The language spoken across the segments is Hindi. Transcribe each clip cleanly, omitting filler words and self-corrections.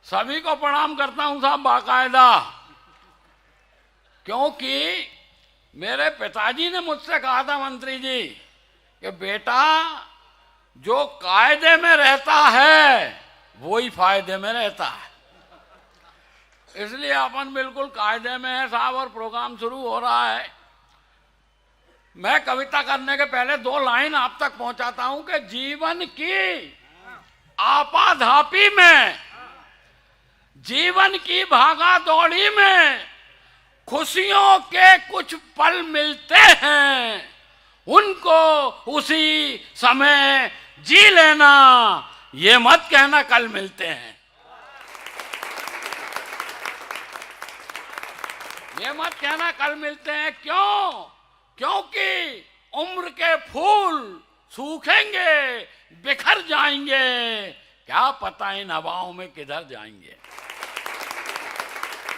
सभी को प्रणाम करता हूं साहब बाकायदा, क्योंकि मेरे पिताजी ने मुझसे कहा था मंत्री जी कि बेटा जो कायदे में रहता है वो ही फायदे में रहता है। इसलिए अपन बिल्कुल कायदे में है साहब और प्रोग्राम शुरू हो रहा है। मैं कविता करने के पहले 2 लाइन आप तक पहुंचाता हूं कि जीवन की आपाधापी में, जीवन की भागा दौड़ी में खुशियों के कुछ पल मिलते हैं, उनको उसी समय जी लेना, ये मत कहना कल मिलते हैं। ये मत कहना कल मिलते हैं। क्यों? क्योंकि उम्र के फूल सूखेंगे, बिखर जाएंगे, क्या पता इन हवाओं में किधर जाएंगे।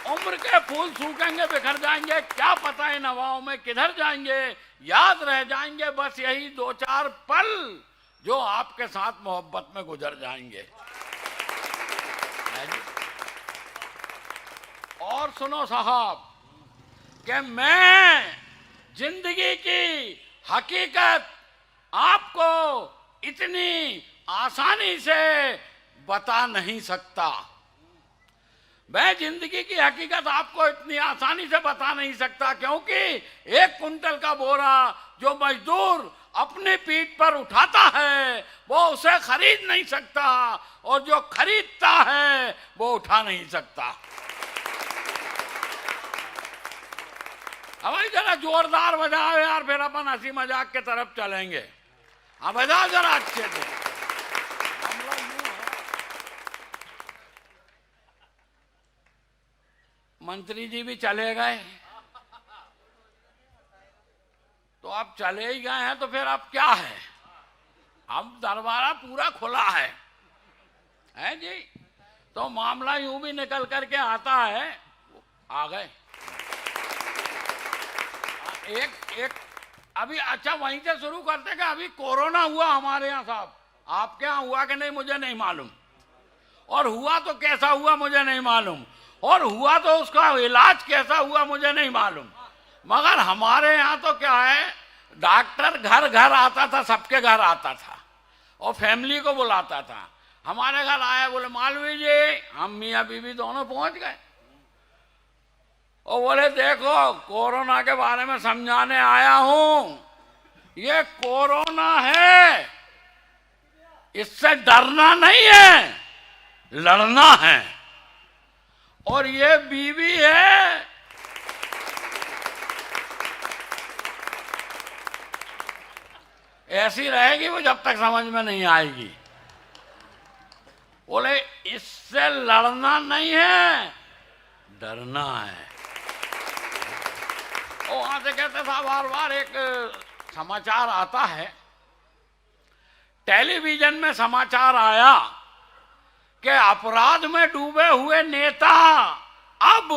उम्र के फूल सूखेंगे, बिखर जाएंगे, क्या पता इन हवाओं में किधर जाएंगे। याद रह जाएंगे बस यही 2-4 पल जो आपके साथ मोहब्बत में गुजर जाएंगे। और सुनो साहब कि मैं जिंदगी की हकीकत आपको इतनी आसानी से बता नहीं सकता। मैं जिंदगी की हकीकत आपको इतनी आसानी से बता नहीं सकता, क्योंकि 1 कुंटल का बोरा जो मजदूर अपनी पीठ पर उठाता है वो उसे खरीद नहीं सकता, और जो खरीदता है वो उठा नहीं सकता। अब जरा जोरदार बजाओ यार, फिर अपन हंसी मजाक के तरफ चलेंगे। अब बजाओ जरा अच्छे से। मंत्री जी भी चले गए, तो अब चले ही गए हैं तो फिर अब क्या है, अब दरबारा पूरा खुला है जी। तो मामला यूं भी निकल करके आता है। आ गए एक अभी। अच्छा वहीं से शुरू करते कि अभी कोरोना हुआ हमारे यहाँ साहब, आपके यहाँ हुआ कि नहीं मुझे नहीं मालूम, और हुआ तो कैसा हुआ मुझे नहीं मालूम, और हुआ तो उसका इलाज कैसा हुआ मुझे नहीं मालूम। मगर हमारे यहाँ तो क्या है, डॉक्टर घर घर आता था, सबके घर आता था और फैमिली को बुलाता था। हमारे घर आया, बोले मालवी जी, हम मियाँ बीवी दोनों पहुंच गए, और बोले देखो कोरोना के बारे में समझाने आया हूं। ये कोरोना है, इससे डरना नहीं है, लड़ना है। और ये बीवी है, ऐसी रहेगी वो जब तक समझ में नहीं आएगी। बोले इससे लड़ना नहीं है, डरना है। और वहां से कहते था बार बार एक समाचार आता है, टेलीविजन में समाचार आया कि अपराध में डूबे हुए नेता अब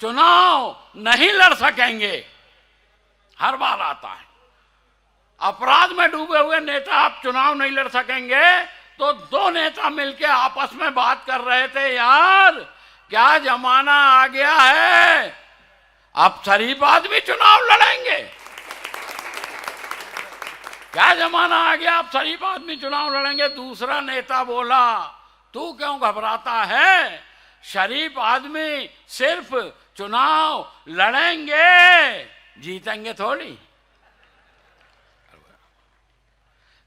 चुनाव नहीं लड़ सकेंगे। हर बार आता है, अपराध में डूबे हुए नेता अब चुनाव नहीं लड़ सकेंगे। तो 2 नेता मिलके आपस में बात कर रहे थे, यार क्या जमाना आ गया है, अब शरीफ आदमी चुनाव लड़ेंगे। क्या जमाना आ गया, अब शरीफ आदमी चुनाव लड़ेंगे। दूसरा नेता बोला, तू क्यों घबराता है, शरीफ आदमी सिर्फ चुनाव लड़ेंगे, जीतेंगे थोड़ी।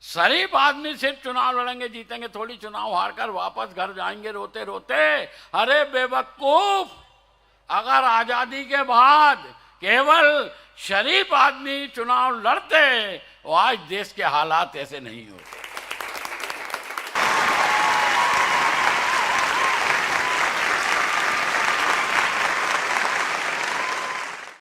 शरीफ आदमी सिर्फ चुनाव लड़ेंगे, जीतेंगे थोड़ी, चुनाव हारकर वापस घर जाएंगे रोते रोते। अरे बेवकूफ, अगर आजादी के बाद केवल शरीफ आदमी चुनाव लड़ते तो आज देश के हालात ऐसे नहीं होते।